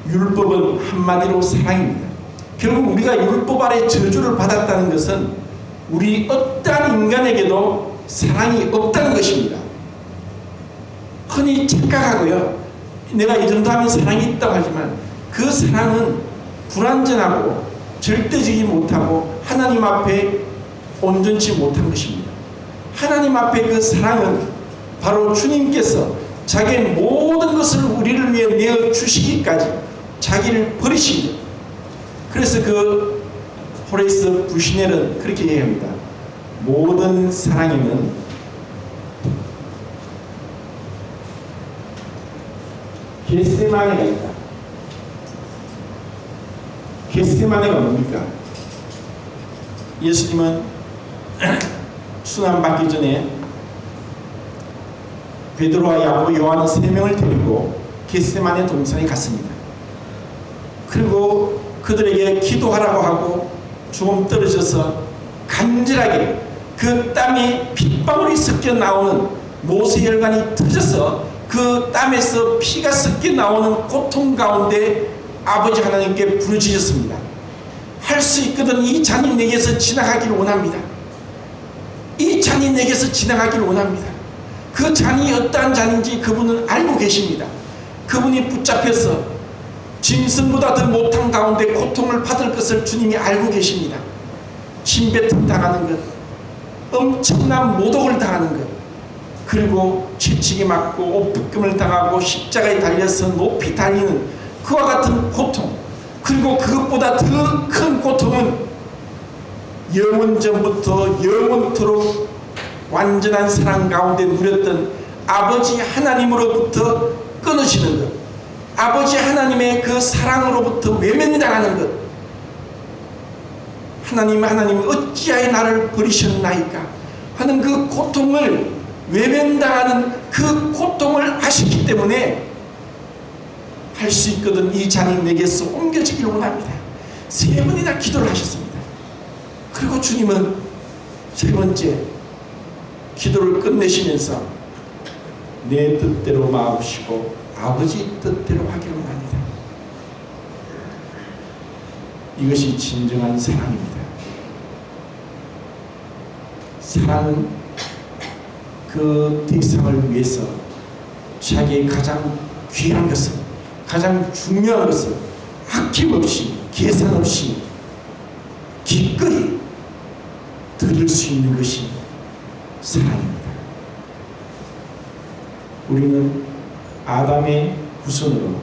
율법은 한마디로 사랑입니다. 결국 우리가 율법 아래 저주를 받았다는 것은 우리 어떠한 인간에게도 사랑이 없다는 것입니다. 흔히 착각하고요, 내가 이 정도 하면 사랑이 있다고 하지만 그 사랑은 불완전하고 절대적이지 못하고 하나님 앞에 온전치 못한 것입니다. 하나님 앞에 그 사랑은 바로 주님께서 자기의 모든 것을 우리를 위해 내어 주시기까지 자기를 버리신 것. 그래서 그 호레이스 부시넬은 그렇게 얘기합니다. 모든 사랑에는 겟세마네가 있다. 겟세마네가 뭡니까? 예수님은 순환받기 전에 베드로와 야고보, 요한 3명을 데리고 겟세마네 동산에 갔습니다. 그리고 그들에게 기도하라고 하고 조금 떨어져서 간절하게 그 땀이 핏방울이 섞여 나오는 모세혈관이 터져서 그 땀에서 피가 섞여 나오는 고통 가운데 아버지 하나님께 부르짖었습니다. 할 수 있거든 이 잔이 내게서 지나가기를 원합니다. 이 잔이 내게서 지나가기를 원합니다. 그 잔이 어떠한 잔인지 그분은 알고 계십니다. 그분이 붙잡혀서 짐승보다 더 못한 가운데 고통을 받을 것을 주님이 알고 계십니다. 침뱉음 당하는 것, 엄청난 모독을 당하는 것, 그리고 채찍이 맞고 옷벗김을 당하고 십자가에 달려서 높이 달리는 그와 같은 고통, 그리고 그것보다 더 큰 고통은 영원전부터 영원토록 완전한 사랑 가운데 누렸던 아버지 하나님으로부터 끊어지는 것, 아버지 하나님의 그 사랑으로부터 외면당하는 것. 하나님 어찌하여 나를 버리셨나이까 하는 그 고통을, 외면당하는 그 고통을 아시기 때문에 할 수 있거든 이 잔이 내게서 옮겨지기를 원합니다. 3번이나 기도를 하셨습니다. 그리고 주님은 3번째 기도를 끝내시면서 내 뜻대로 마옵시고 아버지 뜻대로 하기를 원합니다. 이것이 진정한 사랑입니다. 사랑은 그 대상을 위해서 자기의 가장 귀한 것을, 가장 중요한 것을 아낌없이 계산 없이 기꺼이 드릴 수 있는 것이 사랑입니다. 우리는 아담의 후손으로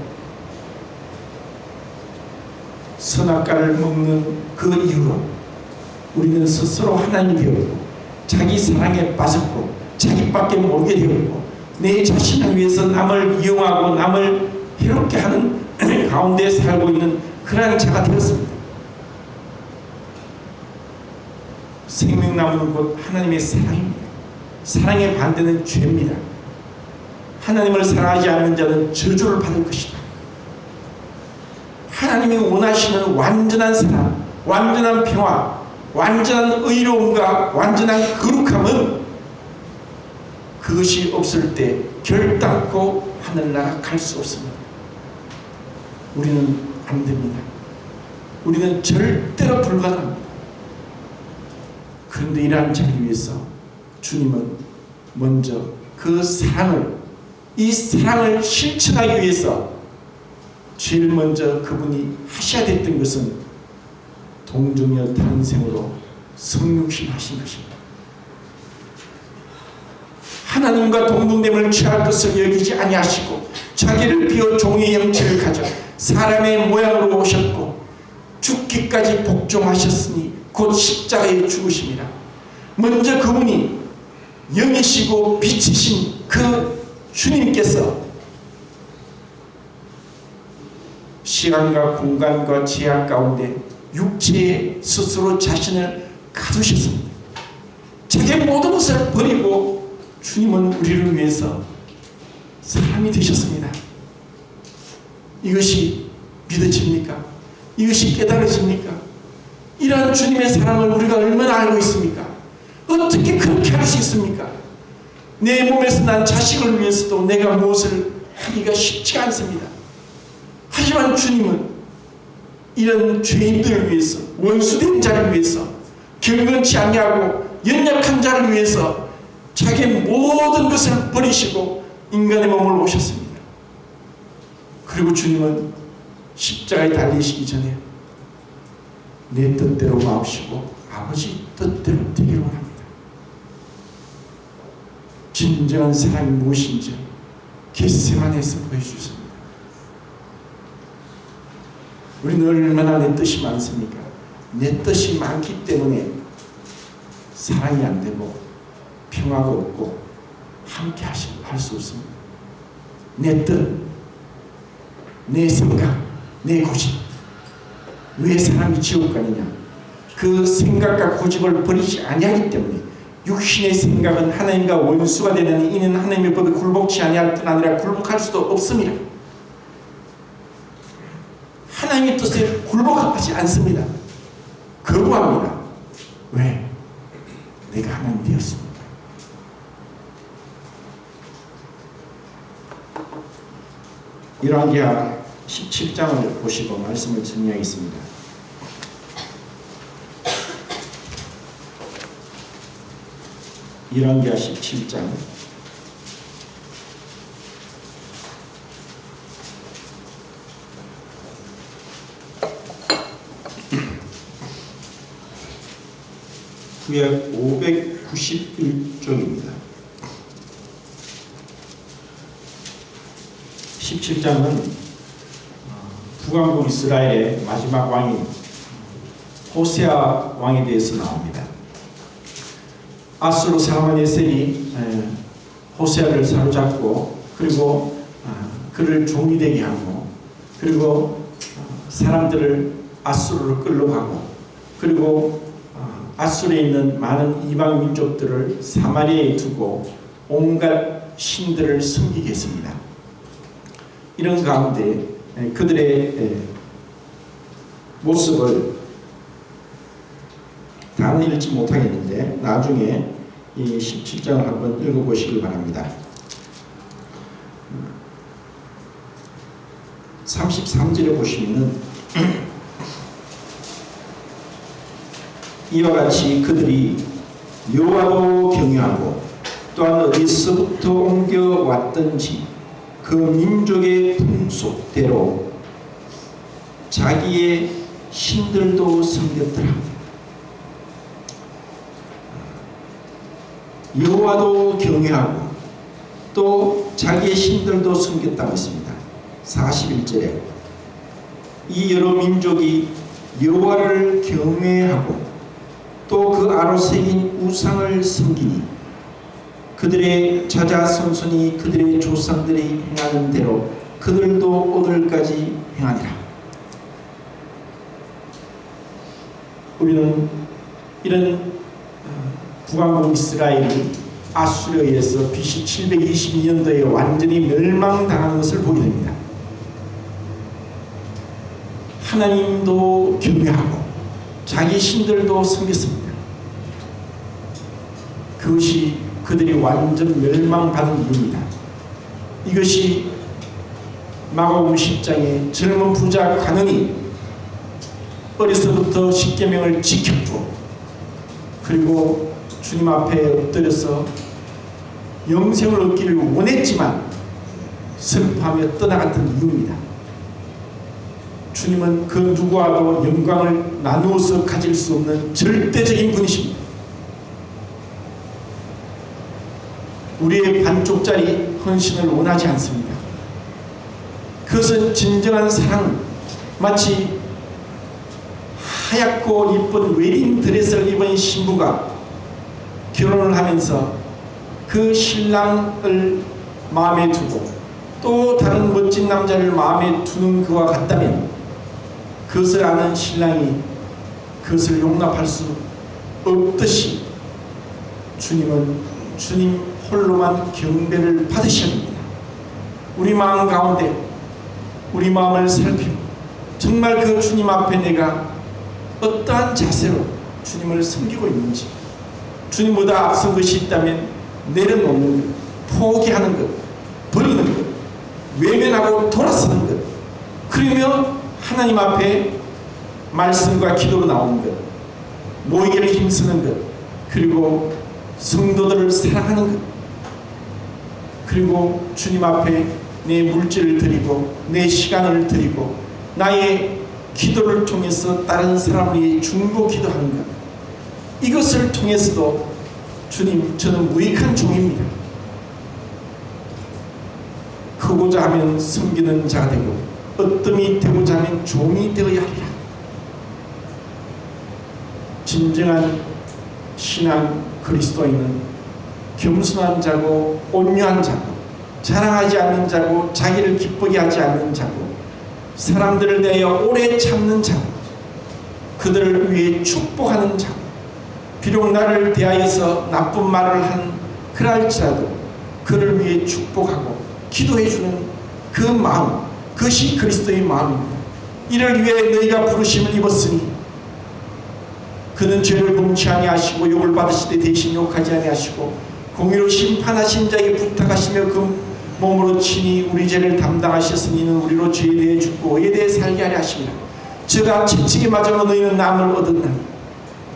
선악과를 먹는 그 이후로 우리는 스스로 하나님이 되었고 자기 사랑에 빠졌고 자기밖에 모르게 되었고 내 자신을 위해서 남을 이용하고 남을 해롭게 하는 가운데 살고 있는 그러한 자가 되었습니다. 생명나무는 곧 하나님의 사랑입니다. 사랑의 반대는 죄입니다. 하나님을 사랑하지 않는 자는 저주를 받을 것이다. 하나님이 원하시는 완전한 사랑, 완전한 평화, 완전한 의로움과 완전한 거룩함은 그것이 없을 때 결단코 하늘나라 갈 수 없습니다. 우리는 안 됩니다. 우리는 절대로 불가능합니다. 그런데 이러한 자를 위해서 주님은 먼저 그 사랑을, 이 사랑을 실천하기 위해서 제일 먼저 그분이 하셔야 됐던 것은 동정녀 탄생으로 성육신 하신 것입니다. 하나님과 동등됨을 취할 것을 여기지 아니하시고 자기를 비워 종의 형체를 가져 사람의 모양으로 오셨고 죽기까지 복종하셨으니 곧 십자가에 죽으심이라. 먼저 그분이 영이시고 빛이신 그 주님께서 시간과 공간과 제약 가운데 육체에 스스로 자신을 가두셨습니다. 자기의 모든 것을 버리고 주님은 우리를 위해서 사람이 되셨습니다. 이것이 믿어집니까? 이것이 깨달아집니까? 이러한 주님의 사랑을 우리가 얼마나 알고 있습니까? 어떻게 그렇게 할 수 있습니까? 내 몸에서 난 자식을 위해서도 내가 무엇을 하기가 쉽지가 않습니다. 하지만 주님은 이런 죄인들을 위해서, 원수된 자를 위해서, 경건치 아니하고 연약한 자를 위해서 자기의 모든 것을 버리시고 인간의 몸을 오셨습니다. 그리고 주님은 십자가에 달리시기 전에 내 뜻대로 마옵시고 아버지 뜻대로 되기를 원합니다. 진정한 사랑이 무엇인지 겟세마네에서 보여주셨습니다. 우리는 얼마나 내 뜻이 많습니까? 내 뜻이 많기 때문에 사랑이 안 되고 평화가 없고 함께 할 수 없습니다. 내 뜻, 내 생각, 내 고집. 왜 사람이 지옥 가느냐? 그 생각과 고집을 버리지 아니하기 때문에. 육신의 생각은 하나님과 원수가 되는 이는 하나님의 법에 굴복치 아니할 뿐 아니라 굴복할 수도 없습니다. 하나님의 뜻에 굴복하지 않습니다. 거부합니다. 왜? 내가 하나님 되었습니다. 열왕기하 17장을 보시고 말씀을 정리하겠습니다. 열왕기하 17장 591쪽입니다. 17장은 북왕국 이스라엘의 마지막 왕인 호세아 왕에 대해서 나옵니다. 아수르 사람 에셀이 호세아를 사로잡고 그리고 그를 종이 되게 하고 그리고 사람들을 아수르로 끌려가고 그리고 아수르에 있는 많은 이방 민족들을 사마리아에 두고 온갖 신들을 섬기게 했습니다. 이런 가운데 그들의 모습을 다는 읽지 못하겠는데 나중에 이 17장을 한번 읽어보시기 바랍니다. 33절에 보시면은 이와 같이 그들이 여호와도 경외하고 또한 어디서부터 옮겨왔든지 그 민족의 풍속대로 자기의 신들도 섬겼더라. 여호와도 경외하고 또 자기의 신들도 섬겼다고 했습니다. 41절에 이 여러 민족이 여호와를 경외하고 또 그 아로 새긴 우상을 섬기니 그들의 자자손손이 그들의 조상들이 행하는 대로 그들도 오늘까지 행하니라. 우리는 이런 북왕국 이스라엘이 아수르에 의해서 BC 722년도에 완전히 멸망당하는 것을 보게 됩니다. 하나님도 경외하고 자기 신들도 섬겼습니다. 그것이 그들이 완전 멸망받은 이유입니다. 이것이 마가복음 10장에 젊은 부자 가늠이 어려서부터 십계명을 지켰고 그리고 주님 앞에 엎드려서 영생을 얻기를 원했지만 슬퍼하며 떠나갔던 이유입니다. 주님은 그 누구와도 영광을 나누어서 가질 수 없는 절대적인 분이십니다. 우리의 반쪽짜리 헌신을 원하지 않습니다. 그것은 진정한 사랑, 마치 하얗고 이쁜 웨딩 드레스를 입은 신부가 결혼을 하면서 그 신랑을 마음에 두고 또 다른 멋진 남자를 마음에 두는 그와 같다면 그것을 아는 신랑이 그것을 용납할 수 없듯이 주님은 주님 홀로만 경배를 받으셔야 합니다. 우리 마음 가운데 우리 마음을 살피고 정말 그 주님 앞에 내가 어떠한 자세로 주님을 섬기고 있는지, 주님보다 앞선 것이 있다면 내려놓는 것, 포기하는 것, 버리는 것, 외면하고 돌아서는 것, 그러며 하나님 앞에 말씀과 기도로 나오는 것, 모이기를 힘쓰는 것, 그리고 성도들을 사랑하는 것, 그리고 주님 앞에 내 물질을 드리고 내 시간을 드리고 나의 기도를 통해서 다른 사람을 위해 중보 기도하는 것, 이것을 통해서도 주님, 저는 무익한 종입니다. 크고자 하면 섬기는 자가 되고 어뜸이 되고자 하면 종이 되어야 하리라. 진정한 신앙 그리스도인은 겸손한 자고 온유한 자고 자랑하지 않는 자고 자기를 기쁘게 하지 않는 자고 사람들을 대하여 오래 참는 자고 그들을 위해 축복하는 자고 비록 나를 대하여서 나쁜 말을 한 그럴지라도 그를 위해 축복하고 기도해주는 그 마음, 그것이 그리스도의 마음입니다. 이를 위해 너희가 부르심을 입었으니 그는 죄를 범치 아니하시고 욕을 받으실 때 대신 욕하지 아니하시고 공의로 심판하신 자에게 부탁하시며 그 몸으로 친히 우리 죄를 담당하셨으니 이는 우리로 죄에 대해 죽고 의에 대해 살게 하려 하십니다. 저가 채찍에 맞으면 너희는 남을 얻었나니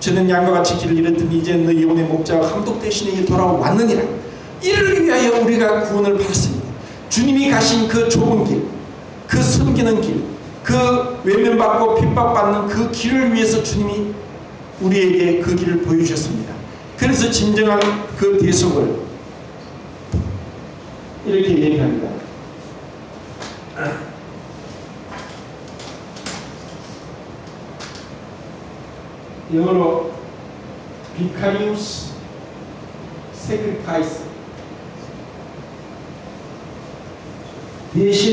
저는 양과 같이 길을 잃었더니 이제 너희 영혼의 목자가 감독 대신에 돌아왔느니라. 이를 위하여 우리가 구원을 받았습니다. 주님이 가신 그 좁은 길, 그 섬기는 길, 그 외면받고 핍박받는 그 길을 위해서 주님이 우리에게 그 길을 보여주셨습니다. 그래서 진정한 그 대속을 이렇게 얘기합니다. 영어로 vicarious sacrifice, 대신